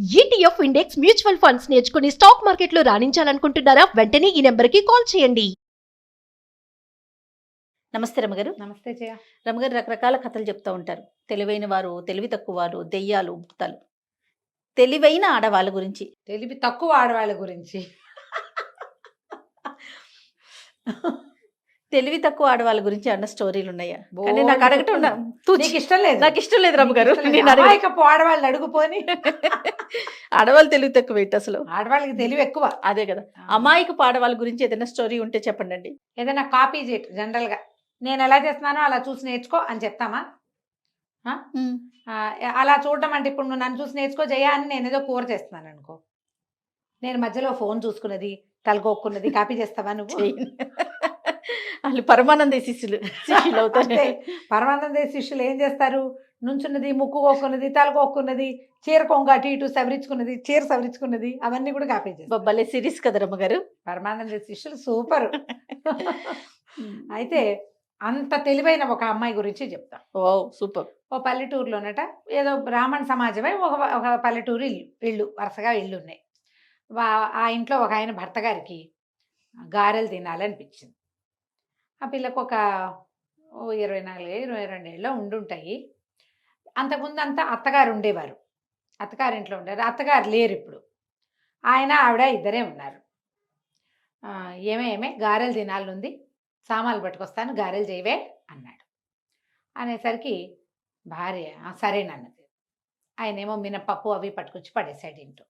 ETF index mutual funds నేర్చుకుని stock మార్కెట్లో రాణించాలనుకుంటున్నారా? వెంటనే ఈ నెంబర్కి కాల్ చేయండి. నమస్తే రమగారు. నమస్తే జయ. రమగారు రకరకాల కథలు చెప్తూ ఉంటారు. తెలివైన వారు, తెలివి తక్కువ వారు, దెయ్యాలు, భూతాలు. తెలివైన ఆడవాళ్ళ గురించి, తెలివి తక్కువ ఆడవాళ్ళ గురించి. తెలివి తక్కువ ఆడవాళ్ళ గురించి అన్న స్టోరీలు ఉన్నాయా? బోల్డ్ కానీ నాకు అడగటం నీకు ఇష్టం లేదు. నాకు ఇష్టం లేదు రమగారు. నీకు ఇష్టం లేదు. నేను అడగ- అమాయకపు ఆడవాళ్ళు అడుగుపోని. ఆడవాళ్ళు తెలివి తక్కువ ఏంటి అసలు? ఆడవాళ్ళకి తెలివి ఎక్కువ. అదే కదా. అమాయకపు ఆడవాళ్ళ గురించి ఏదైనా స్టోరీ ఉంటే చెప్పండి. ఏదైనా కాపీ చేయటం జనరల్ గా నేను ఎలా చేస్తున్నానో అలా చూసి నేర్చుకో అని చెప్తామా? అలా చూడటం అంటే ఇప్పుడు నువ్వు నన్ను చూసి నేర్చుకో జయ అని నేను ఏదో కూర చేస్తున్నాను అనుకో, నేను మధ్యలో ఫోన్ చూసుకున్నది తలకొక్కున్నది కాపీ చేస్తావా నువ్వు? వాళ్ళు పరమానంద శిష్యులు అవుతారు. అంటే పరమానంద శిష్యులు ఏం చేస్తారు? నుంచున్నది, ముక్కు కోక్కున్నది, తలకొక్కున్నది, చీర కొంగు అటు ఇటు సవరించుకున్నది, చీర సవరించుకున్నది, అవన్నీ కూడా కాపీ చేస్తారు. భలే సిరీస్ కదా రమ్మగారు. పరమానంద శిష్యులు సూపర్. అయితే అంత తెలివైన ఒక అమ్మాయి గురించి చెప్తా. ఓ సూపర్. ఓ పల్లెటూరులోనట ఏదో బ్రాహ్మణ సమాజమే ఒక పల్లెటూరు ఇళ్ళు వరుసగా ఇళ్ళు ఉన్నాయి. ఆ ఇంట్లో ఒక ఆయన భర్త గారికి గారెలు తినాలనిపించింది. ఆ పిల్లకు ఒక 24-22 ఏళ్ళలో ఉండుంటాయి. అంతకుముందు అంతా అత్తగారు ఉండేవారు, అత్తగారింట్లో ఉండేవారు. అత్తగారు లేరు ఇప్పుడు. ఆయన ఆవిడ ఇద్దరే ఉన్నారు. ఏమే గారెలు తినాలనుంది, సామాన్లు పట్టుకొస్తాను, గారెలు చేయవే అన్నాడు. అనేసరికి భార్య సరేనన్నది. ఆయనేమో మినపప్పు అవి పట్టుకొచ్చి పడేసాడు ఇంట్లో.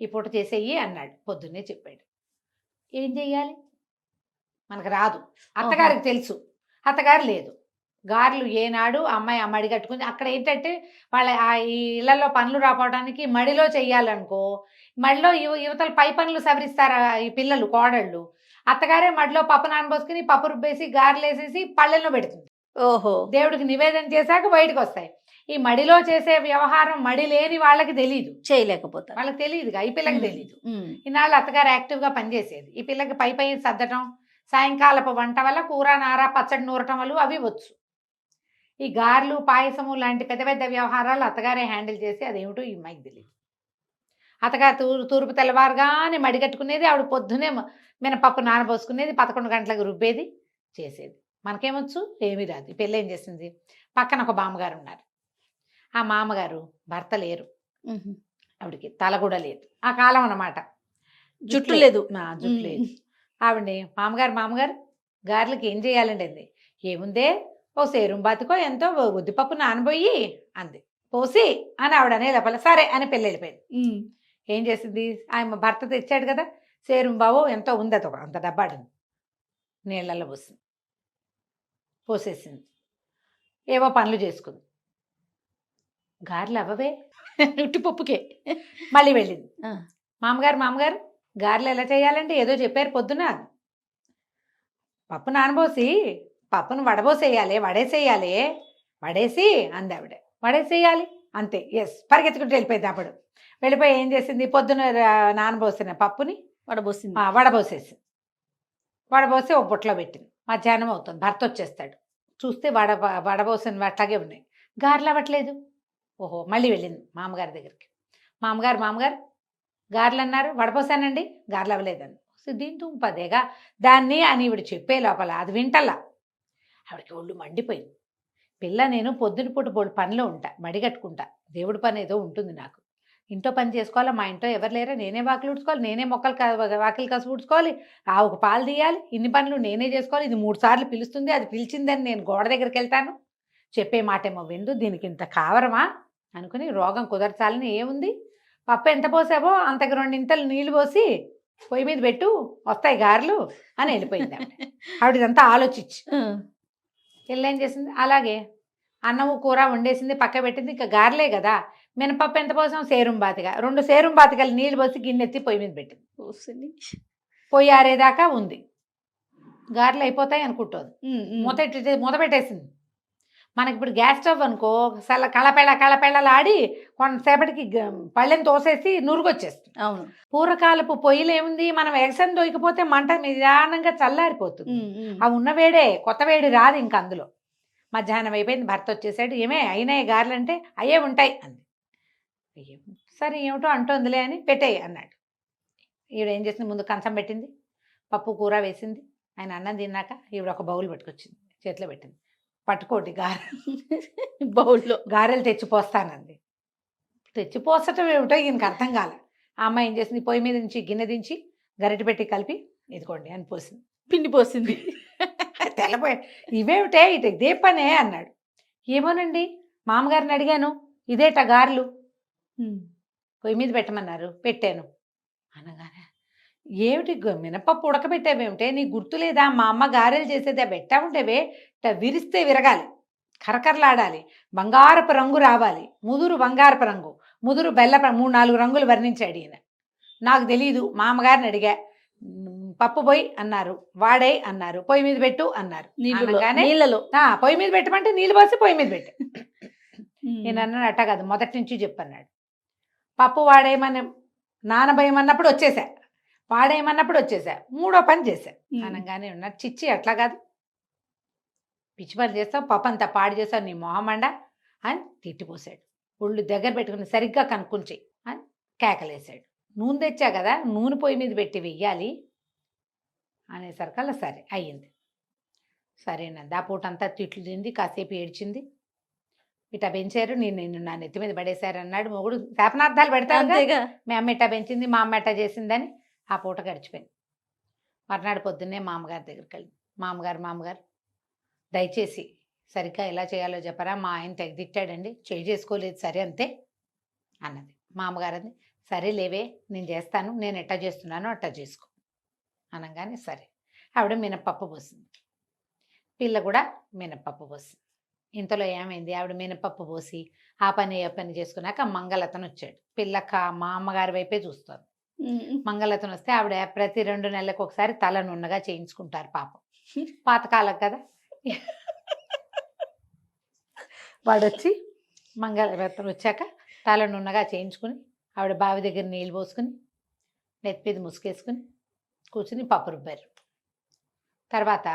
ఈ పూట చేసేయి అన్నాడు. పొద్దున్నే చెప్పాడు. ఏం చెయ్యాలి? మనకు రాదు. అత్తగారికి తెలుసు, అత్తగారు లేదు. గారెలు ఏనాడు అమ్మాయి మడి కట్టుకుని అక్కడ ఏంటంటే వాళ్ళ ఈ ఇళ్లలో పనులు రాపోవడానికి మడిలో చెయ్యాలనుకో, మడిలో యువతల పై పనులు సవరిస్తారు ఈ పిల్లలు కోడళ్ళు. అత్తగారే మడిలో పప్పు నానబోసుకుని పప్పు రుబ్బేసి గారెలు వేసేసి పళ్ళెల్లో పెడుతుంది. ఓహో. దేవుడికి నివేదన చేశాక బయటకు వస్తాయి. ఈ మడిలో చేసే వ్యవహారం మడి లేని వాళ్ళకి తెలియదు, చేయలేకపోతారు. వాళ్ళకి తెలియదుగా, ఈ పిల్లకి తెలియదు. ఈనాళ్ళు అత్తగారు యాక్టివ్గా పనిచేసేది. ఈ పిల్లకి పై సర్దటం, సాయంకాలపు వంట వల్ల కూర నార పచ్చడి నూరటం వల్ల అవి వచ్చు. ఈ గారెలు పాయసము లాంటి పెద్ద పెద్ద వ్యవహారాలు అత్తగారే హ్యాండిల్ చేసి అదేమిటో ఈ అమ్మాయికి తెలియదు. అత్తగారు తూర్పు తెల్లవారుగానే మడిగట్టుకునేది, ఆవిడ పొద్దునే మినపప్పు నానబోసుకునేది, 11 గంటలకు రుబ్బేది చేసేది. మనకేమొచ్చు? ఏమీ రాదు. ఈ పిల్ల ఏం చేసింది? పక్కన ఒక మామగారు ఉన్నారు. ఆ మామగారు భర్త లేరు, ఆవిడకి తల కూడా లేదు, ఆ కాలం అన్నమాట. జుట్టు లేదు. జుట్టు లేదు. ఆవిడని మామగారు గారెలకి ఏం చేయాలండి అంది. ఏముందే, ఓ సేరుం బాతికో ఎంతో ఉద్దిపప్పు నానబోయి అంది. పోసి అని ఆవిడ అనే లోపల సరే అని పెళ్ళి వెళ్ళిపోయింది. ఏం చేసింది? ఆయన భర్త తెచ్చాడు కదా సేరుం బావో ఎంతో ఉంది, అది అంత డబ్బాడింది, నీళ్ళల్లో పోసేసింది. ఏవో పనులు చేసుకుంది. గారెలు అవ్వవే, ఉట్టిపప్పుకే. మళ్ళీ వెళ్ళింది. మామగారు గారెలు ఎలా చేయాలంటే ఏదో చెప్పారు పొద్దున. పప్పు నానబోసి పప్పును వడేసేయాలి వడేసి అంది ఆవిడ. వడేసేయాలి అంతే. ఎస్, పరిగెత్తుకుంటూ వెళ్ళిపోయింది. అప్పుడు వెళ్ళిపోయి ఏం చేసింది? పొద్దున నానబోసిన పప్పుని వడబోసేసి ఒక బుట్టలో పెట్టింది. మధ్యాహ్నం అవుతుంది, భర్త వచ్చేస్తాడు. చూస్తే వడబోసిన అట్లాగే ఉన్నాయి, గారెలు అవ్వట్లేదు. ఓహో, మళ్ళీ వెళ్ళింది మామగారి దగ్గరికి. మామగారు గారెలు అన్నారు, వడపోసానండి, గారెలు అవ్వలేదండి. దీంతో పదేగా దాన్ని అని ఇవిడ చెప్పే లోపల అది వింటల్లా ఆవిడకి ఒళ్ళు మండిపోయింది. పిల్ల నేను పొద్దున పూట పనిలో ఉంటా, మడిగట్టుకుంటా, దేవుడి పని ఏదో ఉంటుంది నాకు, ఇంట్లో పని చేసుకోవాలా, మా ఇంట్లో ఎవరు లేరా, నేనే వాకిలు ఊడ్చుకోవాలి, నేనే వాకిలు కసు ఊడ్చుకోవాలి, ఆవుకు పాలు తీయాలి, ఇన్ని పనులు నేనే చేసుకోవాలి. ఇది 3 సార్లు పిలుస్తుంది, అది పిలిచిందని నేను గోడ దగ్గరికి వెళ్తాను, చెప్పే మాటేమో విందు, దీనికి ఇంత కావరమా అనుకుని రోగం కుదర్చాలని ఏముంది, పప్పు ఎంత పోసావో అంతకు 2 ఇంతలు నీళ్లు పోసి పొయ్యి మీద పెట్టు, వస్తాయి గారెలు అని వెళ్ళిపోయింది. ఆవిడ ఇదంతా ఆలోచించి ఏం చేసింది? అలాగే అన్నము కూర వండేసింది, పక్క పెట్టింది. ఇంకా గారెలే కదా, మినపప్పు ఎంత పోసాం? సేరుం బాతిక, 2 సేరుం బాతికలు నీళ్ళు పోసి గిన్నెత్తి పొయ్యి మీద పెట్టింది. పొయ్యి ఆరేదాకా ఉంది, గారెలు అయిపోతాయి అనుకుంటుంది. మూత పెట్టేసింది. మనకి ఇప్పుడు గ్యాస్ స్టవ్ అనుకో, కళపెళ్ళలాడి కొంతసేపటికి పళ్ళెని తోసేసి నురుగొచ్చేస్తుంది. అవును. పూర్వకాలపు పొయ్యిలు ఏముంది, మనం ఎగసని దొరికిపోతే మంట నిదానంగా చల్లారిపోతుంది. అవి ఉన్న వేడే, కొత్త వేడి రాదు ఇంక అందులో. మధ్యాహ్నం అయిపోయింది, భర్త వచ్చేసాడు. ఏమే అయినాయి గారెలు అంటే అయ్యే ఉంటాయి అంది. అయ్యో, సరే ఏమిటో అంటోందిలే అని పెట్టేయి అన్నాడు. ఈవిడ ఏం చేసింది, ముందు కంచం పెట్టింది, పప్పు కూర వేసింది. ఆయన అన్నం తిన్నాక ఈవిడ ఒక బౌల్ పట్టుకొచ్చింది, చేతిలో పెట్టింది. పట్టుకోటి బౌల్లో గారెలు తెచ్చిపోస్తానంది. తెచ్చిపోసటం ఏమిటో ఈయనకి అర్థం కాలే. ఆ అమ్మాయి ఏం చేసింది, పొయ్యి మీద నుంచి గిన్నె దించి గరిటె పెట్టి కలిపి ఇదిగోండి అని పోసింది. పిండి పోసింది. తెల్లపోయి ఇవేమిటే ఇదే పనే అన్నాడు. ఏమోనండి మామగారిని అడిగాను, ఇదేట గారెలు పొయ్యి మీద పెట్టమన్నారు, పెట్టాను అనగానే ఏమిటి మినపప్పు ఉడకబెట్టావేమిటే, నీకు గుర్తులేదా మా అమ్మ గారెలు చేసేదే, పెట్టా ఉంటేవే విరిస్తే విరగాలి, కరకరలాడాలి, బంగారపు రంగు రావాలి, ముదురు బంగారపు రంగు, ముదురు బెల్లపు 3-4 రంగులు వర్ణించాడు ఈయన. నాకు తెలీదు, మా అమ్మగారిని అడిగా, పప్పు పోయి అన్నారు, వాడే అన్నారు, పొయ్యి మీద పెట్టు అన్నారు. నీళ్ళలో పొయ్యి మీద పెట్టమంటే నీళ్ళు పోసి పొయ్యి మీద పెట్టు. నేను అన్నాడు అట్ట కాదు, మొదటి నుంచి చెప్పన్నాడు. పప్పు వాడేయమని నానబోయమన్నప్పుడు వచ్చేసా, వాడేయమన్నప్పుడు వచ్చేసా, 3వ పని చేశా అనగానే ఉన్నాడు. చిచ్చి అట్లా కాదు, పిచ్చి పని చేస్తావు, పప్పు అంతా పాడు చేస్తావు, నీ మొహమండ అని తిట్టిపోసాడు. ఒళ్ళు దగ్గర పెట్టుకుని సరిగ్గా కనుక్కొని చెయ్యి అని కేకలేసాడు. నూనె తెచ్చా కదా, నూనె పొయ్యి మీద పెట్టి వెయ్యాలి అనేసరికల్లా సరే అయ్యింది. సరేనండి. ఆ పూట అంతా తిట్లు తింది, కాసేపు ఏడ్చింది. ఇటా పెంచారు, నేను నా నెత్తి మీద పడేశారు అన్నాడు మొగుడు. శాపనార్థాలు పెడతారు, మీ అమ్మ ఇట్టా పెంచింది, మా అమ్మ ఎట్టా చేసిందని. ఆ పూట గడిచిపోయింది. మర్నాడు పొద్దున్నే మామగారి దగ్గరికి వెళ్ళి, మామగారు దయచేసి సరిగ్గా ఎలా చేయాలో చెప్పరా, మా ఆయన తెగ తిట్టాడండి, చేసుకోలేదు సరే అంతే అన్నది. మామగారు అంది, సరే లేవే నేను చేస్తాను, నేను ఎట్టా చేస్తున్నానో అట్టా చేసుకో అనగానే సరే. ఆవిడ మినపప్పు పోసింది, పిల్ల కూడా మినపప్పు పోసింది. ఇంతలో ఏమైంది, ఆవిడ మినపప్పు పోసి ఆ పని చేసుకున్నాక మంగళతను వచ్చాడు. పిల్లక మా అమ్మగారి వైపే చూస్తారు. మంగళతను వస్తే ఆవిడ ప్రతి 2 నెలలకు ఒకసారి తల నున్నగా చేయించుకుంటారు పాపం, పాతకాలం కదా. వాడొచ్చి మంగళరత్నం వచ్చాక తల నున్నగా చేయించుకుని ఆవిడ బావి దగ్గర నీళ్ళు పోసుకుని నెత్తిమీద ముసుకేసుకుని కూర్చుని పప్పు రుబ్బారు. తర్వాత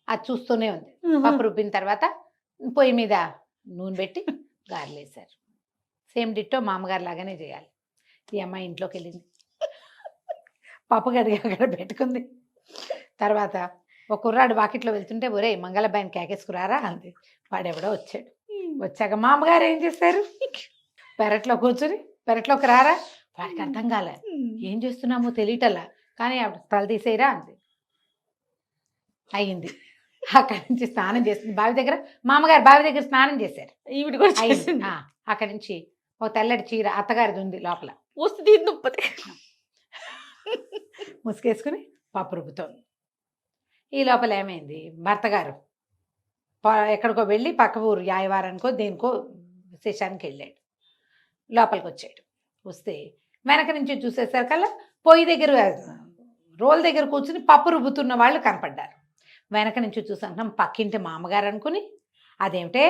అది చూస్తూనే ఉంది. పప్పు రుబ్బిన తర్వాత పొయ్యి మీద నూనె పెట్టి గారెలు వేశారు. సేమ్ డిట్టో మామగారు లాగానే చేయాలి. ఈ అమ్మాయి ఇంట్లోకి వెళ్ళింది, పప్పు గది అక్కడ పెట్టుకుంది. తర్వాత ఒక కుర్రాడు వాకిట్లో వెళ్తుంటే, ఒరే మంగళబాయిని కేకేసుకురారా అంది. వాడెవడో వచ్చాడు. వచ్చాక మామగారు ఏం చేశారు, పెరట్లో కూర్చుని పెరట్లోకి రారా. వాడికి అర్థం కాలే, ఏం చేస్తున్నామో తెలియటల్లా. కానీ ఆవిడ తల తీసేయరా అంది. అయ్యింది. అక్కడి నుంచి స్నానం చేసింది బావి దగ్గర. మామగారు బావి దగ్గర స్నానం చేశారు. ఈవిడ కూడా చేసింది. అక్కడి నుంచి ఒక తెల్లటి చీర అత్తగారిది ఉంది లోపల, ముసుకేసుకుని పప్పు రుబ్బుతోంది. ఈ లోపల ఏమైంది, భర్త గారు ఎక్కడికో వెళ్ళి పక్క ఊరు యాయవారానికో దేనికో శేషానికి వెళ్ళాడు. లోపలికి వచ్చాడు. వస్తే వెనక నుంచి చూసేసరికల్లా పొయ్యి దగ్గర రోల్ దగ్గర కూర్చుని పప్పు రుబ్బుతున్న వాళ్ళు కనపడ్డారు. వెనక నుంచి చూసాం పక్కింటి మామగారు అనుకుని, అదేమిటే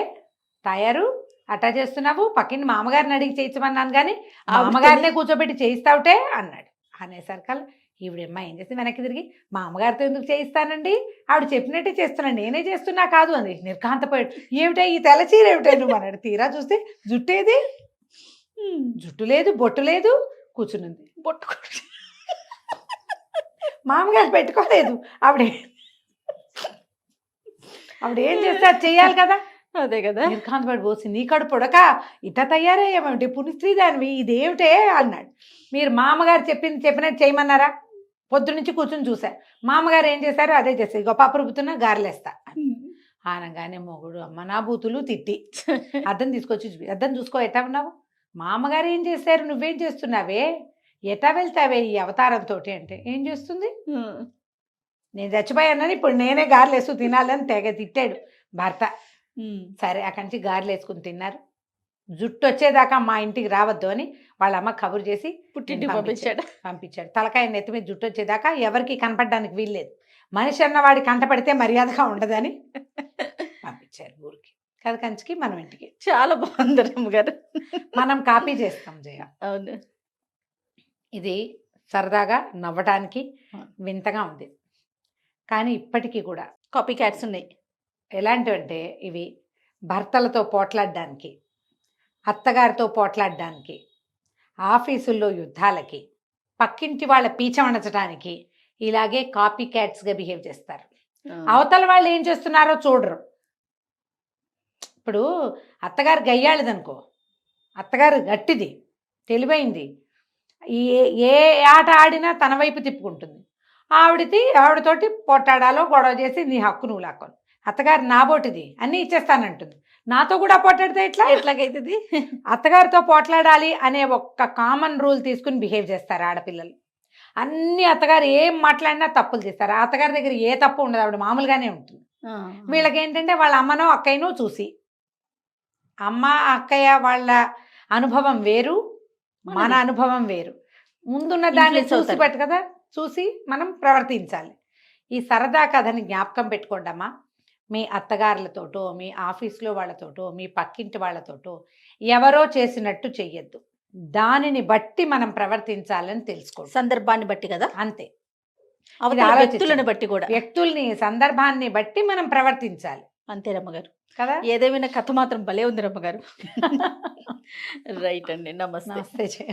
తయారు అట్టా చేస్తున్నావు, పక్కింటి మామగారిని అడిగి చేయించమన్నాను కానీ మామగారినే కూర్చోబెట్టి చేయిస్తావుటే అన్నాడు. అనేసరికల్లా ఈవిడమ్మ ఏం చేసి వెనక్కి తిరిగి, మా అమ్మగారితో ఎందుకు చేయిస్తానండి, ఆవిడ చెప్పినట్టే చేస్తున్నాను, నేనే చేస్తున్నా కాదు అంది. నిర్ఘాంతపోయాడు. ఏమిటా ఈ తెల్లచీర ఏమిటా నువ్వు అన్నాడు. తీరా చూస్తే జుట్టేది, జుట్టు లేదు, బొట్టు లేదు, కూర్చునుంది. బొట్టు మామగారు పెట్టుకోలేదు. ఆవిడ ఏం చేస్తే అది చెయ్యాలి కదా. అదే కదా. నిర్ఘాంతపడి పోసింది. నీ కడుపు పొడక ఇట్ట తయారయ్యామేమిటి, పునిస్త్రీ దానివి, ఇదేమిటే అన్నాడు. మీరు మామగారు చెప్పినట్టు చేయమన్నారా, పొద్దునుంచి కూర్చుని చూసా, మామగారు ఏం చేశారో అదే చేస్తారు, ఇగో పప్పు రుబ్బుతున్నా గారెలేస్తా అనగానే మొగుడు అమ్మ నా బూతులు తిట్టి అద్దం తీసుకొచ్చి అద్దం చూసుకో ఎట్టా ఉన్నావు, మామగారు ఏం చేశారు, నువ్వేం చేస్తున్నావే, ఎటా వెళ్తావే ఈ అవతారంతో అంటే. ఏం చేస్తుంది, నేను చచ్చిపోయానని ఇప్పుడు నేనే గారెలు వేసుకు తినాలని తెగ తిట్టాడు భర్త. సరే అక్కడి నుంచి గారెలు వేసుకుని తిన్నారు. జుట్టు వచ్చేదాకా మా ఇంటికి రావద్దు అని వాళ్ళ అమ్మ కబురు చేసి పుట్టింటికి పంపించాడు. తలకాయ నెత్తి మీద జుట్టు వచ్చేదాకా ఎవరికి కనపడడానికి వీల్లేదు, మనిషి అన్నవాడి కంటపడితే మర్యాదగా ఉండదని పంపించారు ఊరికి. కథ కంచికి మనం ఇంటికి. చాలా బాగుంది రమ్మగారు. మనం కాపీ చేస్తాం జయ. అవును, ఇది సరదాగా నవ్వటానికి వింతగా ఉంది, కానీ ఇప్పటికీ కూడా కాపీ క్యాట్స్ ఉన్నాయి. ఎలాంటివంటే ఇవి భర్తలతో పోట్లాడడానికి, అత్తగారితో పోట్లాడడానికి, ఆఫీసుల్లో యుద్ధాలకి, పక్కింటి వాళ్ళ పీచమణచడానికి ఇలాగే కాపీ క్యాట్స్గా బిహేవ్ చేస్తారు. అవతల వాళ్ళు ఏం చేస్తున్నారో చూడరు. ఇప్పుడు అత్తగారు గయ్యాళిదనుకో, అత్తగారు గట్టిది, తెలివైంది, ఏ ఆట ఆడినా తన వైపు తిప్పుకుంటుంది. ఆవిడతోటి పోట్లాడాలో గొడవ చేసి నీ హక్కు నువ్వు లాక్కోను. అత్తగారు నాబోటిది అన్నీ ఇచ్చేస్తానంటుంది. నాతో కూడా పోట్లాడితే ఎట్లాగైతుంది? అత్తగారితో పోట్లాడాలి అనే ఒక్క కామన్ రూల్ తీసుకుని బిహేవ్ చేస్తారు ఆడపిల్లలు. అన్ని అత్తగారు ఏం మాట్లాడినా తప్పులు చేస్తారు. ఆ అత్తగారి దగ్గర ఏ తప్పు ఉండదు, ఆవిడ మామూలుగానే ఉంటుంది. వీళ్ళకి ఏంటంటే వాళ్ళ అమ్మనో అక్కయ్యనో చూసి, అమ్మ అక్కయ్య వాళ్ళ అనుభవం వేరు, మన అనుభవం వేరు. ముందున్న దాన్ని Influence చూసి అవుతారు. కదా, చూసి మనం ప్రవర్తించాలి. ఈ సరదా కథని జ్ఞాపకం పెట్టుకోండమ్మా. మీ అత్తగారులతోటో, మీ ఆఫీస్లో వాళ్ళతోటో, మీ పక్కింటి వాళ్ళతోటో ఎవరో చేసినట్టు చెయ్యొద్దు. దానిని బట్టి మనం ప్రవర్తించాలని తెలుసుకోండి. సందర్భాన్ని బట్టి కదా, అంతే. అవతల ఆలోచించండి. వ్యక్తులను బట్టి కూడా. వ్యక్తుల్ని, సందర్భాన్ని బట్టి మనం ప్రవర్తించాలి అంతే రమ్మగారు. కదా. ఏదేమైనా కథ మాత్రం భలే ఉంది రమ్మగారు. రైట్ అండి, నమస్తే. నమస్తే జయ.